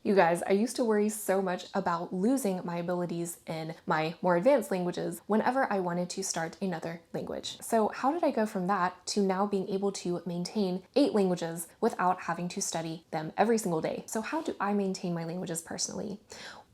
You guys, I used to worry so much about losing my abilities in my more advanced languages whenever I wanted to start another language. So how did I go from that to now being able to maintain 8 languages without having to study them every single day? So how do I maintain my languages personally?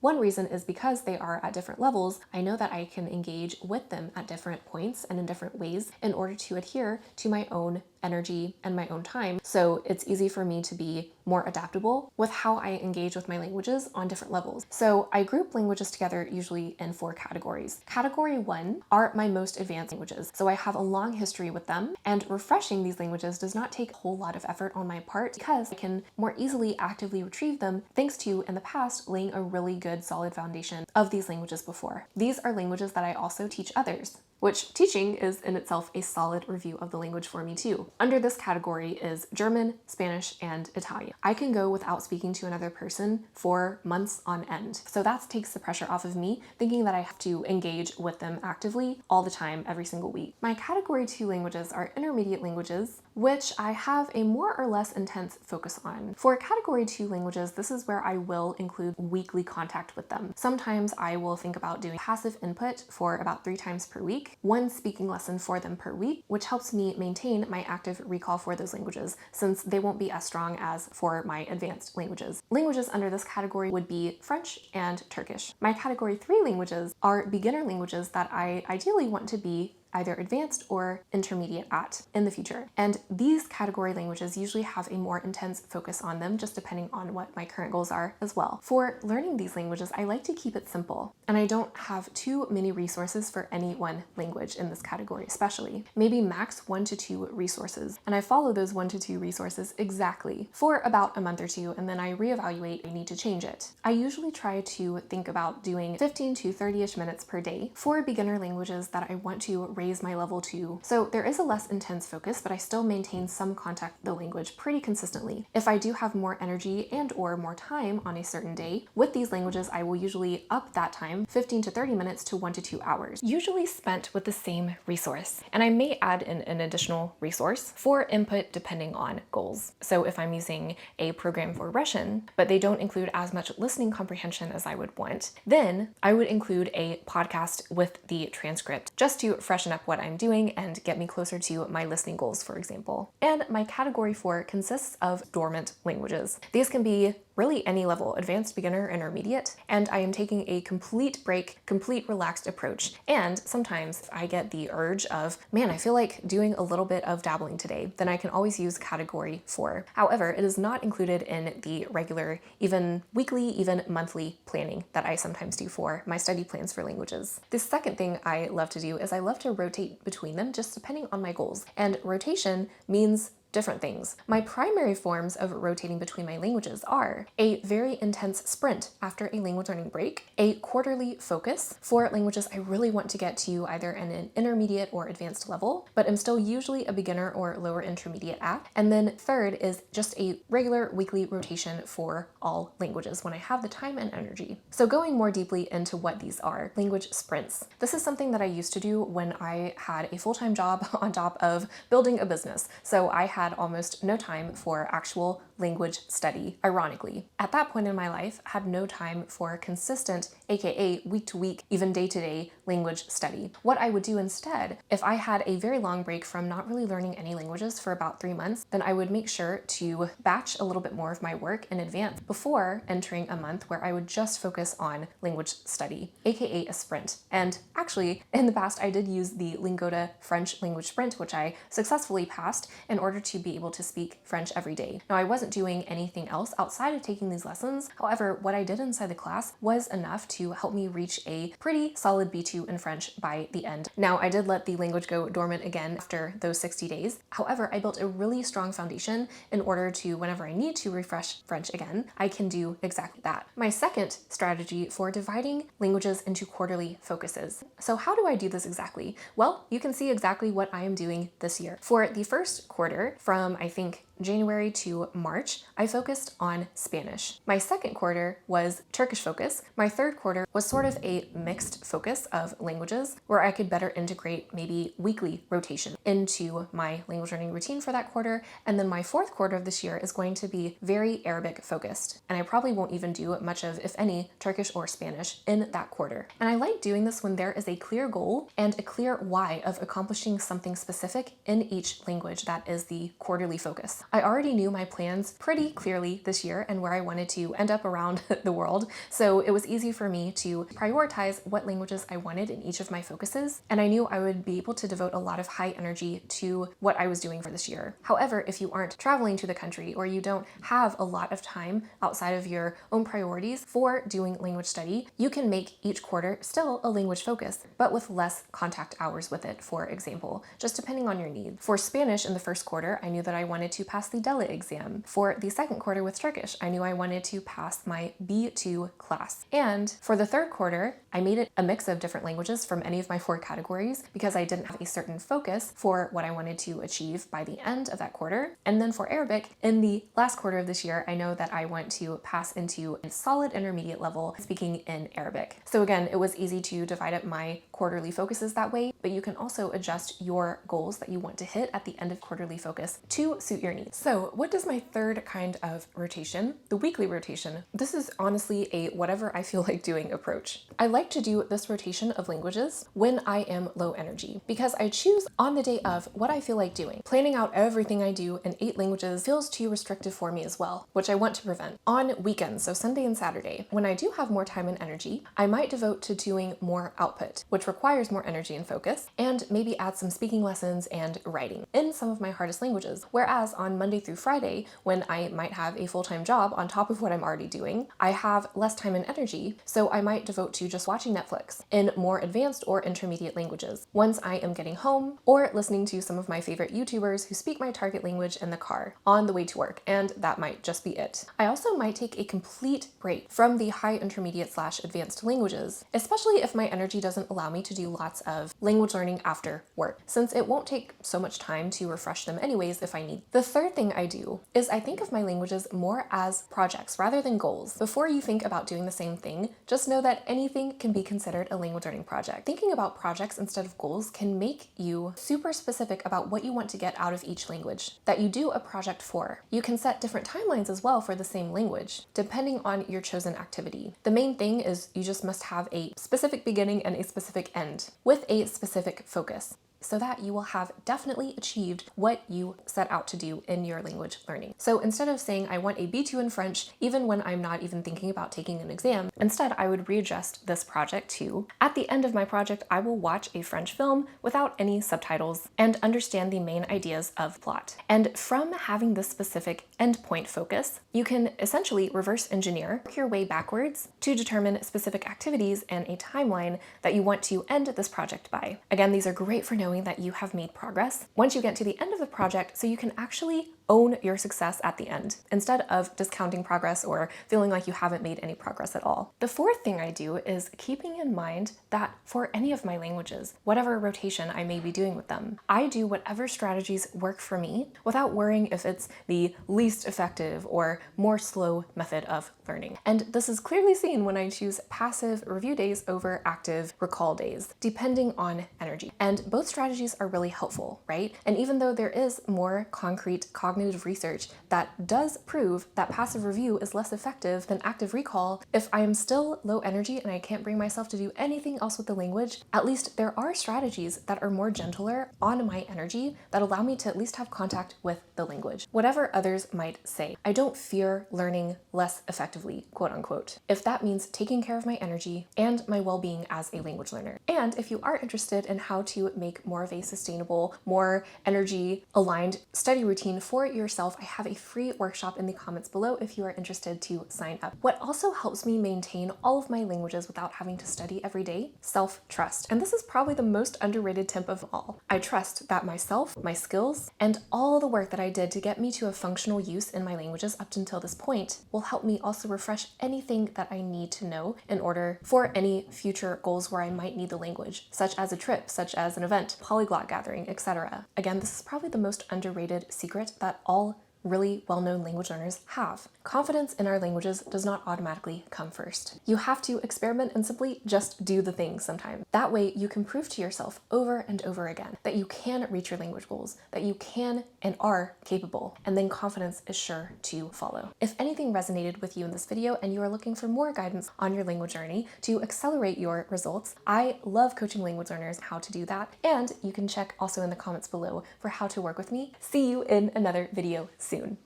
One reason is because they are at different levels, I know that I can engage with them at different points and in different ways in order to adhere to my own energy and my own time. So it's easy for me to be more adaptable with how I engage with my languages on different levels. So I group languages together usually in 4 categories. Category 1 are my most advanced languages. So I have a long history with them, and refreshing these languages does not take a whole lot of effort on my part because I can more easily actively retrieve them thanks to, in the past, laying a really good solid foundation of these languages before. These are languages that I also teach others, which teaching is in itself a solid review of the language for me too. Under this category is German, Spanish, and Italian. I can go without speaking to another person for months on end. So that takes the pressure off of me thinking that I have to engage with them actively all the time, every single week. My category 2 languages are intermediate languages, which I have a more or less intense focus on. For category 2 languages, this is where I will include weekly contact with them. Sometimes I will think about doing passive input for about 3 times per week, 1 speaking lesson for them per week, which helps me maintain my active recall for those languages since they won't be as strong as for my advanced languages. Languages under this category would be French and Turkish. My category 3 languages are beginner languages that I ideally want to be either advanced or intermediate at in the future. And these category languages usually have a more intense focus on them, just depending on what my current goals are as well. For learning these languages, I like to keep it simple, and I don't have too many resources for any one language in this category, especially. Maybe max 1 to 2 resources, and I follow those 1 to 2 resources exactly for about a month or 2, and then I reevaluate I need to change it. I usually try to think about doing 15 to 30-ish minutes per day for beginner languages that I want to raise my level to. So there is a less intense focus, but I still maintain some contact with the language pretty consistently. If I do have more energy and or more time on a certain day, with these languages, I will usually up that time 15 to 30 minutes to 1 to 2 hours, usually spent with the same resource. And I may add in an additional resource for input depending on goals. So if I'm using a program for Russian, but they don't include as much listening comprehension as I would want, then I would include a podcast with the transcript just to freshen up what I'm doing and get me closer to my listening goals, for example. And my category 4 consists of dormant languages. These can be really any level, advanced, beginner, intermediate, and I am taking a complete break, complete relaxed approach. And sometimes I get the urge of, man, I feel like doing a little bit of dabbling today, then I can always use category 4. However, it is not included in the regular, even weekly, even monthly planning that I sometimes do for my study plans for languages. The second thing I love to do is I love to rotate between them just depending on my goals. And rotation means different things. My primary forms of rotating between my languages are a very intense sprint after a language learning break, a quarterly focus for languages I really want to get to either an intermediate or advanced level, but I'm still usually a beginner or lower intermediate at. And then third is just a regular weekly rotation for all languages when I have the time and energy. So going more deeply into what these are, language sprints. This is something that I used to do when I had a full-time job on top of building a business. So I had almost no time for actual language study, ironically. At that point in my life, had no time for consistent, aka week to week, even day to day language study. What I would do instead, if I had a very long break from not really learning any languages for about 3 months, then I would make sure to batch a little bit more of my work in advance before entering a month where I would just focus on language study, aka a sprint. And actually, in the past, I did use the Lingota French language sprint, which I successfully passed in order to be able to speak French every day. Now, I wasn't doing anything else outside of taking these lessons. However, what I did inside the class was enough to help me reach a pretty solid B2 in French by the end. Now, I did let the language go dormant again after those 60 days. However, I built a really strong foundation in order to, whenever I need to refresh French again, I can do exactly that. My second strategy for dividing languages into quarterly focuses. So how do I do this exactly? Well, you can see exactly what I am doing this year. For the first quarter, from I think January to March, I focused on Spanish. My second quarter was Turkish focus. My third quarter was sort of a mixed focus of languages where I could better integrate maybe weekly rotation into my language learning routine for that quarter. And then my fourth quarter of this year is going to be very Arabic focused. And I probably won't even do much of, if any, Turkish or Spanish in that quarter. And I like doing this when there is a clear goal and a clear why of accomplishing something specific in each language that is the quarterly focus. I already knew my plans pretty clearly this year and where I wanted to end up around the world, so it was easy for me to prioritize what languages I wanted in each of my focuses, and I knew I would be able to devote a lot of high energy to what I was doing for this year. However, if you aren't traveling to the country or you don't have a lot of time outside of your own priorities for doing language study, you can make each quarter still a language focus, but with less contact hours with it, for example, just depending on your needs. For Spanish in the first quarter, I knew that I wanted to pass the DELA exam. For the second quarter with Turkish, I knew I wanted to pass my B2 class. And for the third quarter, I made it a mix of different languages from any of my 4 categories because I didn't have a certain focus for what I wanted to achieve by the end of that quarter. And then for Arabic, in the last quarter of this year, I know that I want to pass into a solid intermediate level speaking in Arabic. So again, it was easy to divide up my quarterly focuses that way, but you can also adjust your goals that you want to hit at the end of quarterly focus to suit your needs. So what does my third kind of rotation, the weekly rotation, this is honestly a whatever I feel like doing approach. I like to do this rotation of languages when I am low energy because I choose on the day of what I feel like doing. Planning out everything I do in 8 languages feels too restrictive for me as well, which I want to prevent. On weekends, so Sunday and Saturday, when I do have more time and energy, I might devote to doing more output, which requires more energy and focus, and maybe add some speaking lessons and writing in some of my hardest languages. Whereas on Monday through Friday, when I might have a full-time job on top of what I'm already doing, I have less time and energy, so I might devote to just watching Netflix in more advanced or intermediate languages once I am getting home, or listening to some of my favorite YouTubers who speak my target language in the car on the way to work, and that might just be it. I also might take a complete break from the high intermediate / advanced languages, especially if my energy doesn't allow me to do lots of language learning after work, since it won't take so much time to refresh them anyways if I need. The third thing I do is I think of my languages more as projects rather than goals. Before you think about doing the same thing, just know that anything can be considered a language learning project. Thinking about projects instead of goals can make you super specific about what you want to get out of each language that you do a project for. You can set different timelines as well for the same language, depending on your chosen activity. The main thing is you just must have a specific beginning and a specific end with a specific focus, so that you will have definitely achieved what you set out to do in your language learning. So instead of saying I want a B2 in French, even when I'm not even thinking about taking an exam, instead I would readjust this project to, at the end of my project, I will watch a French film without any subtitles and understand the main ideas of plot. And from having this specific endpoint focus, you can essentially reverse engineer, work your way backwards to determine specific activities and a timeline that you want to end this project by. Again, these are great for knowing that you have made progress once you get to the end of the project, so you can actually own your success at the end instead of discounting progress or feeling like you haven't made any progress at all. The fourth thing I do is keeping in mind that for any of my languages, whatever rotation I may be doing with them, I do whatever strategies work for me without worrying if it's the least effective or more slow method of learning. And this is clearly seen when I choose passive review days over active recall days, depending on energy. And both strategies are really helpful, right? And even though there is more concrete cognitive research that does prove that passive review is less effective than active recall, if I am still low energy and I can't bring myself to do anything else with the language, at least there are strategies that are more gentler on my energy that allow me to at least have contact with the language. Whatever others might say, I don't fear learning less effectively, quote unquote, if that means taking care of my energy and my well-being as a language learner. And if you are interested in how to make more of a sustainable, more energy aligned study routine for yourself, I have a free workshop in the comments below if you are interested to sign up. What also helps me maintain all of my languages without having to study every day? Self-trust. And this is probably the most underrated tip of all. I trust that myself, my skills, and all the work that I did to get me to a functional use in my languages up until this point will help me also refresh anything that I need to know in order for any future goals where I might need the language, such as a trip, such as an event, polyglot gathering, etc. Again, this is probably the most underrated secret that all really well-known language learners have. Confidence in our languages does not automatically come first. You have to experiment and simply just do the things sometimes. That way you can prove to yourself over and over again that you can reach your language goals, that you can and are capable, and then confidence is sure to follow. If anything resonated with you in this video and you are looking for more guidance on your language journey to accelerate your results, I love coaching language learners how to do that, and you can check also in the comments below for how to work with me. See you in another video soon.